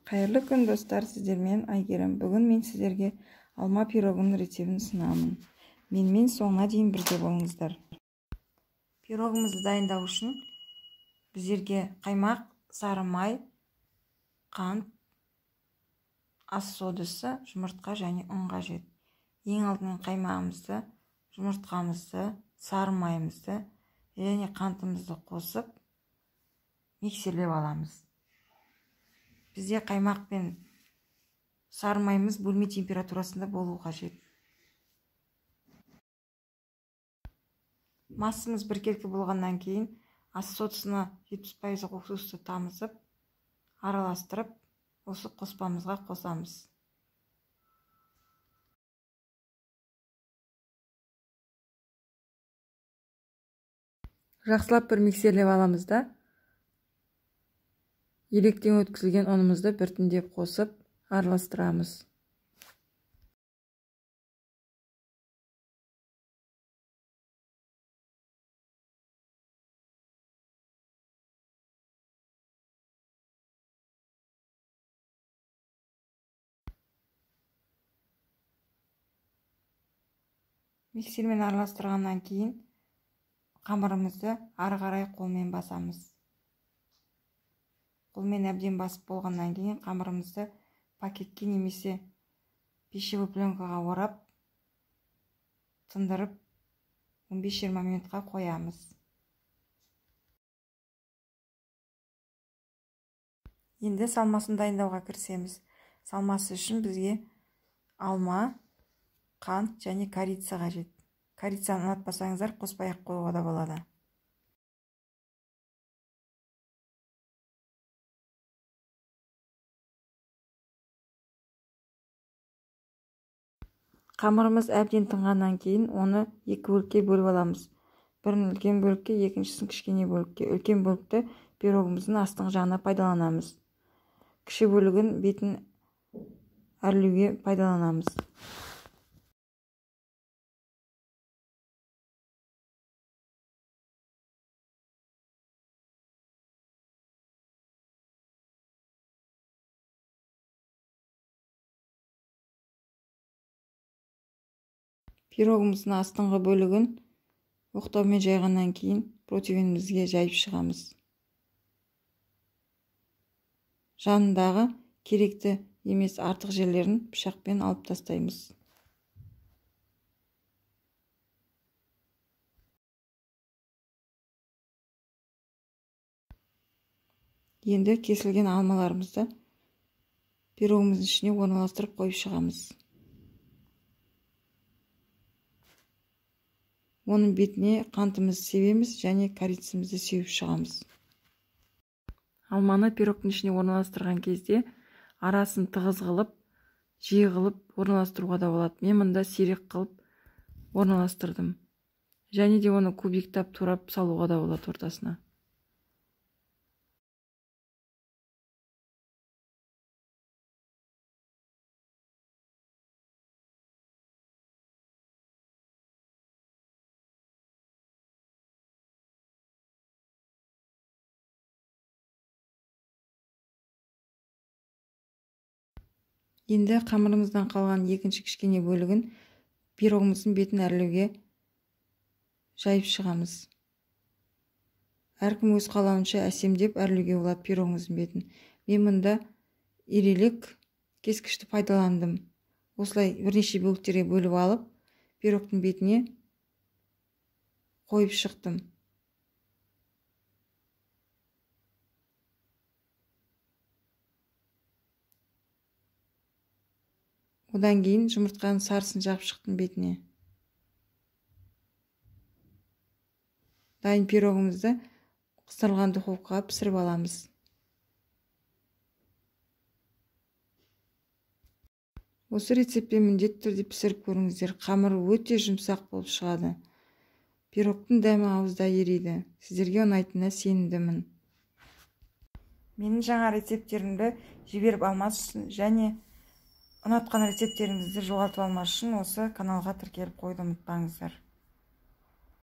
Қайырлы күн достар, сіздермен Айгерім. Бүгін мен сіздерге алма пирогының рецебін ұсынамын. Менімен соңына дейін бірге болыңыздар. Пирогымызды дайындау үшін біздерге қаймақ, сары май, қант, ас содасы, жұмыртқа және ұн қажет. Ең алдымен қаймағымызды, жұмыртқамызды, сары майымызды және қантымызды қосып миксерлеп аламыз. Бізде қаймақ пен сары майымыз бөлме температурасында болу қажет. Массамыз біркелкі болғаннан кейін ас содасына 70% уксусты тамызып, араластырып, осы қоспамызға қосамыз. Жақсылап бір миксерлеп аламыз да, електен өткізілген ұнымызды біртіндеп қосып араластырамыз. Миксермен араластырғаннан кейін қамырымызды ары қарай қолмен басамыз. Қолмен әбден басып болғаннан кейін қамырымызды пакетке немесе пищевой пленкаға орап, тындырып 15-20 минутқа қоямыз. Енді салмасын дайындауға кірісеміз. Салмасы үшін бізге алма, қант және корица қажет. Корицаны ұнатпасаңыздар қоспай-ақ қоюға да болады. Қамырымыз әбден тынғаннан кейін оны екі бөлікке бөліп аламыз. Бірін үлкен бөлікке, екіншісін кішкене бөлікке. Үлкен бөлікті пирогымыздың астыңғы жағына пайдаланамыз. Кіші бөлігін бетін әрлеуге пайдаланамыз. Пирогымыздың астыңғы бөлігін оқтаумен жайғаннан кейін противенімізге жайып шығамыз. Жанындағы керекті емес артық жерлерін пышақпен алып тастаймыз. Енді кесілген алмаларымызды пирогымыздың ішіне орналастырып қойып шығамыз. Оның бетіне қантымызды себеміз және корицамызды сеуіп шығамыз. Алманы пирогтың ішіне орналастырған кезде арасын тығыз қылып, жиі қылып орналастыруға да болады. Мен мұнда сирек қылып орналастырдым. Және де оны кубиктап турап салуға да болады ортасына. Енді қамырымыздан қалған екінші кішкене бөлігін пирогымыздың бетін әрлеуге жайып шығамыз. Әркім өз қалауынша әсемдеп әрлеуге болады пирогымыздың бетін. Мен мұнда ирелек кескішті пайдаландым. Осылай бірнеше бөліктерге бөліп алып, пирогтың бетіне қойып шықтым. Одан кейін жұмыртқаның сарысын жағып шықтым бетіне. Дайын пирогымызды қыздырылған духовкаға пісіріп аламыз. Осы рецептпен міндетті түрде пісіріп көріңіздер. Қамыры өте жұмсақ болып шығады. Пирогтың дәмі ауызда ериді. Сіздерге ұнайтынына сенімдімін. Менің жаңа рецептерімді жіберіп алмас үшін және ұнатқан рецептеріңізді жоғалтып алмас үшін осы каналға тіркеліп қойды ұмытпаңыздар.